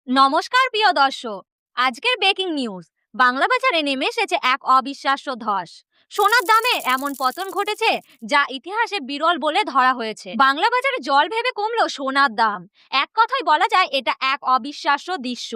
নমস্কার প্রিয় দর্শক। আজকের ব্রেকিং নিউজ। বাংলা বাজারে নেমে এসেছে এক অবিশ্বাস্য ধস। সোনার দামে এমন পতন ঘটেছে যা ইতিহাসে বিরল বলে ধরা হয়েছে। বাংলা বাজারে জল ভেবে কমলো সোনার দাম। এক কথায় বলা যায় এটা এক অবিশ্বাস্য দৃশ্য।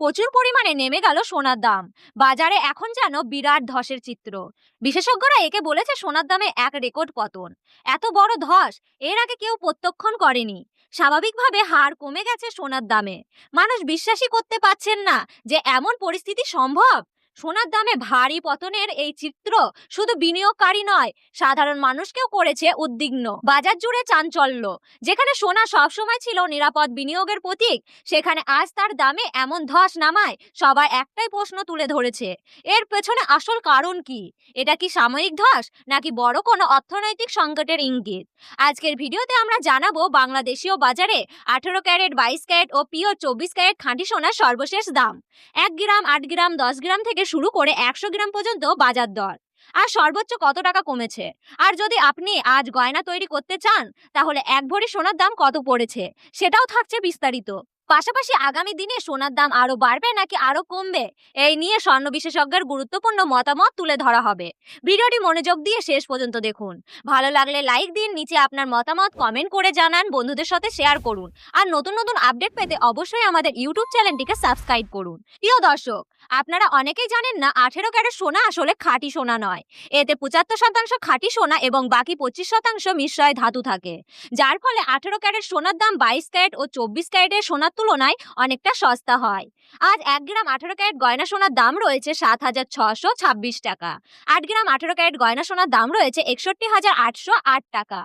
প্রচুর পরিমাণে নেমে গেল সোনার দাম। বাজারে এখন যেন বিরাট ধসের চিত্র। বিশেষজ্ঞরা একে বলেছে সোনার দামে এক রেকর্ড পতন। এত বড় ধস এর আগে কেউ প্রত্যক্ষণ করেনি। স্বাভাবিকভাবে হার কমে গেছে সোনার দামে। মানুষ বিশ্বাসই করতে পারছেন না যে এমন পরিস্থিতি সম্ভব। সোনার দামে ভারী পতনের এই চিত্র শুধু বিনিয়োগকারী নয়, সাধারণ মানুষকেও করেছে উদ্বিগ্ন। বাজার জুড়ে চাঞ্চল্য। যেখানে সোনা সবসময় ছিল নিরাপদ বিনিয়োগের প্রতীক, সেখানে আজ তার দামে এমন ধস নামায় সবাই একটাই প্রশ্ন তুলে ধরেছে, এর পেছনে আসল কারণ কি? এটা কি সাময়িক ধস নাকি বড় কোনো অর্থনৈতিক সংকটের ইঙ্গিত? আজকের ভিডিওতে আমরা জানাবো বাংলাদেশীয় বাজারে 18 ক্যারেট, 22 ক্যারেট ও পিওর 24 ক্যারেট খাঁটি সোনার সর্বশেষ দাম। 1 গ্রাম, 8 গ্রাম, 10 গ্রাম থেকে শুরু করে 100 গ্রাম পর্যন্ত বাজার দর। আর সর্বোচ্চ কত টাকা কমেছে। আর যদি আপনি আজ গয়না তৈরি করতে চান, তাহলে 1 ভরি সোনার দাম কত পড়েছে সেটাও থাকছে বিস্তারিত। পাশাপাশি আগামী দিনে সোনার দাম আরো বাড়বে নাকি আরো কমবে, এই নিয়ে স্বর্ণ বিশেষজ্ঞের গুরুত্বপূর্ণ মতামত তুলে ধরা হবে। ভিডিওটি মনোযোগ দিয়ে শেষ পর্যন্ত দেখুন। ভালো লাগলে লাইক দিন, নিচে আপনার মতামত কমেন্ট করে জানান, বন্ধুদের সাথে শেয়ার করুন। আর নতুন নতুন আপডেট পেতে অবশ্যই আমাদের ইউটিউব চ্যানেলটিকে সাবস্ক্রাইব করুন। প্রিয় দর্শক, আপনারা অনেকেই জানেন না 18 ক্যারেট সোনা আসলে খাঁটি সোনা নয়। এতে 75% খাঁটি সোনা এবং বাকি 25% মিশ্রয় ধাতু থাকে, যার ফলে 18 ক্যারেট সোনার দাম 22 ক্যারেট ও 24 ক্যারেটের সোনার তুলনায় অনেকটা সস্তা হয়। আজ 1 গ্রাম 18 ক্যারেট গয়না সোনার দাম রয়েছে 7,626 টাকা। 8 গ্রাম 18 ক্যারেট গয়না সোনার দাম রয়েছে 61,808 টাকা।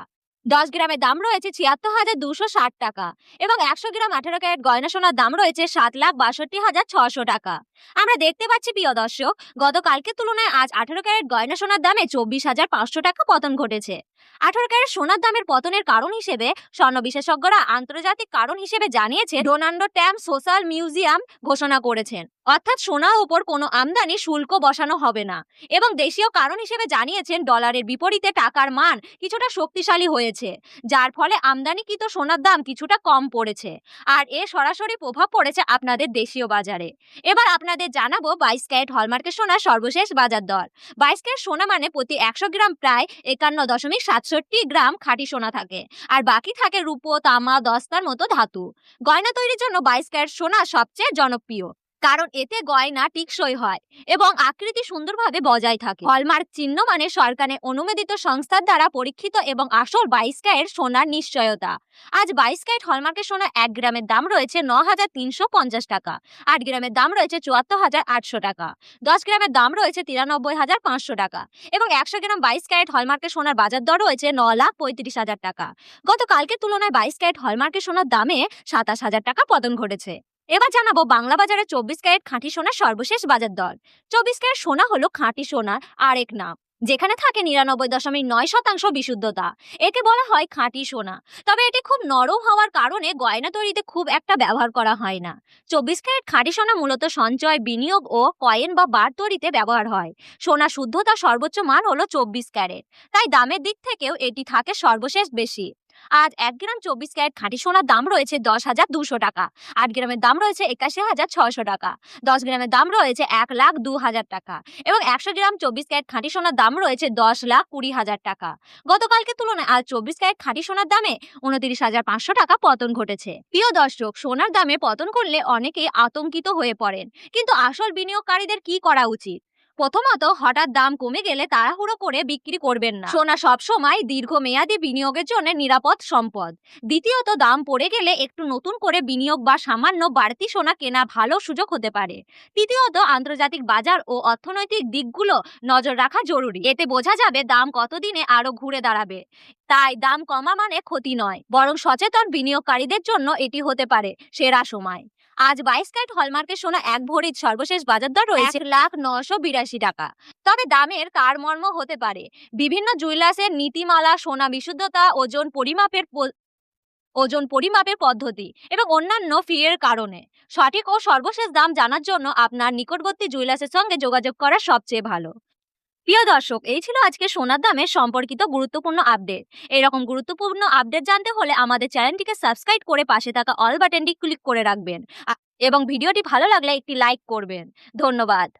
10 গ্রামের দাম রয়েছে 76,260 টাকা এবং 100 গ্রাম 18 ক্যারেট গয়না সোনার দাম রয়েছে 7,62,600 টাকা। আমরা দেখতে পাচ্ছি প্রিয় দর্শক, গতকালকে তুলনায় আজ 18 ক্যারেট গয়না সোনার দামে 24,500 টাকা পতন ঘটেছে। 18 ক্যারেট সোনার দামের পতনের কারণ হিসেবে স্বর্ণ বিশেষজ্ঞরা আন্তর্জাতিক কারণ হিসেবে জানিয়েছে ডোনাল্ড ট্রাম্প সোশ্যাল মিউজিয়াম ঘোষণা করেছেন, অর্থাৎ সোনার উপর কোনো আমদানি শুল্ক বসানো হবে না। এবং দেশীয় কারণ হিসেবে জানিয়েছেন ডলারের বিপরীতে টাকার মান কিছুটা শক্তিশালী হয়েছে, যার ফলে আমদানিকৃত সোনার দাম কিছুটা কম পড়েছে। আর এর সরাসরি প্রভাব পড়েছে আপনাদের দেশীয় বাজারে। এবার আপনাদের জানাবো 22 ক্যারেট হলমার্কের সোনার সর্বশেষ বাজার দর। 22 ক্যারেট সোনা মানে প্রতি 100 গ্রাম প্রায় 51.67 গ্রাম খাঁটি সোনা থাকে, আর বাকি থাকে রূপো, তামা, দস্তার মতো ধাতু। গয়না তৈরির জন্য 22 ক্যারেট সোনা সবচেয়ে জনপ্রিয়, কারণ এতে গয়না টিকসই হয় এবং আকৃতি সুন্দরভাবে বজায় থাকে। হলমার্ক চিহ্ন মানে সরকারের অনুমোদিত সংস্থার দ্বারা পরীক্ষিত এবং আসল 22 ক্যারেট সোনার নিশ্চয়তা। আজ 22 ক্যারেট হলমার্কের সোনা 1 গ্রামের দাম রয়েছে 9,350 টাকা, 8 গ্রামের দাম রয়েছে 74,800 টাকা, 10 গ্রামের দাম রয়েছে 93,500 টাকা এবং 100 গ্রাম 22 ক্যারেট হলমার্কের সোনার বাজার দর রয়েছে 9,35,000 টাকা। গতকালকের তুলনায় 22 ক্যারেট হলমার্কের সোনার দামে 27,000 টাকা পতন ঘটেছে। এবার জানাবো বাংলা বাজারে 24 ক্যারেট খাঁটি সোনার সর্বশেষ বাজার দর। 24 ক্যারেট সোনা হলো খাঁটি সোনার আরেক নাম, যেখানে থাকে 99.9% বিশুদ্ধতা। একে বলা হয় খাঁটি সোনা। তবে এটি খুব নরম হওয়ার কারণে গয়না তৈরিতে খুব একটা ব্যবহার করা হয় না। 24 ক্যারেট খাঁটি সোনা মূলত সঞ্চয়, বিনিয়োগ ও কয়েন বা বার তৈরিতে ব্যবহার হয়। সোনা শুদ্ধতা সর্বোচ্চ মান হলো 24 ক্যারেট, তাই দামের দিক থেকেও এটি থাকে সর্বশেষ বেশি। আজ 1 গ্রাম 24 ক্যারেট খাঁটি সোনার দাম রয়েছে 10,200 টাকা, 8 গ্রামের দাম রয়েছে 81,600 টাকা, 10 গ্রামের দাম রয়েছে 1,02,000 টাকা এবং 100 গ্রাম 24 ক্যারেট খাঁটি সোনার দাম রয়েছে 10,20,000 টাকা। গতকালকে তুলনায় আজ 24 ক্যারেট খাঁটি সোনার দামে 29,500 টাকা পতন ঘটেছে। প্রিয় দর্শক, সোনার দামে পতন করলে অনেকেই আতঙ্কিত হয়ে পড়েন, কিন্তু আসল বিনিয়োগকারীদের কি করা উচিত? প্রথমত, হঠাৎ দাম কমে গেলে তাড়াহুড়ো করে বিক্রি করবেন না। সোনা সবসময় দীর্ঘমেয়াদী বিনিয়োগের জন্য নিরাপদ সম্পদ। দ্বিতীয়ত, দাম পড়ে গেলে একটু নতুন করে বিনিয়োগ বা সামান্য বাড়তি সোনা কেনা ভালো সুযোগ হতে পারে। তৃতীয়ত, আন্তর্জাতিক বাজার ও অর্থনৈতিক দিকগুলো নজর রাখা জরুরি। এতে বোঝা যাবে দাম কতদিনে আরো ঘুরে দাঁড়াবে। তাই দাম কমা মানে ক্ষতি নয়, বরং সচেতন বিনিয়োগকারীদের জন্য এটি হতে পারে সেরা সময়। আজ 22 ক্যারেট হলমার্কের সোনা 1 ভরির সর্বশেষ বাজার দর রয়েছে 1,982 টাকা। তবে দামের কারমর্ম হতে পারে বিভিন্ন জুয়েলার্সের নীতিমালা, সোনা বিশুদ্ধতা, ওজন পরিমাপের পদ্ধতি এবং অন্যান্য ফি এর কারণে। সঠিক ও সর্বশেষ দাম জানার জন্য আপনার নিকটবর্তী জুয়েলার্সের সঙ্গে যোগাযোগ করা সবচেয়ে ভালো। প্রিয় দর্শক, এই ছিল আজকে সোনার দামের সম্পর্কিত গুরুত্বপূর্ণ আপডেট। এরকম গুরুত্বপূর্ণ আপডেট জানতে হলে আমাদের চ্যানেলটিকে সাবস্ক্রাইব করে পাশে থাকা অল বাটনটি ক্লিক করে রাখবেন। এবং ভিডিওটি ভালো লাগলে একটি লাইক করবেন। ধন্যবাদ।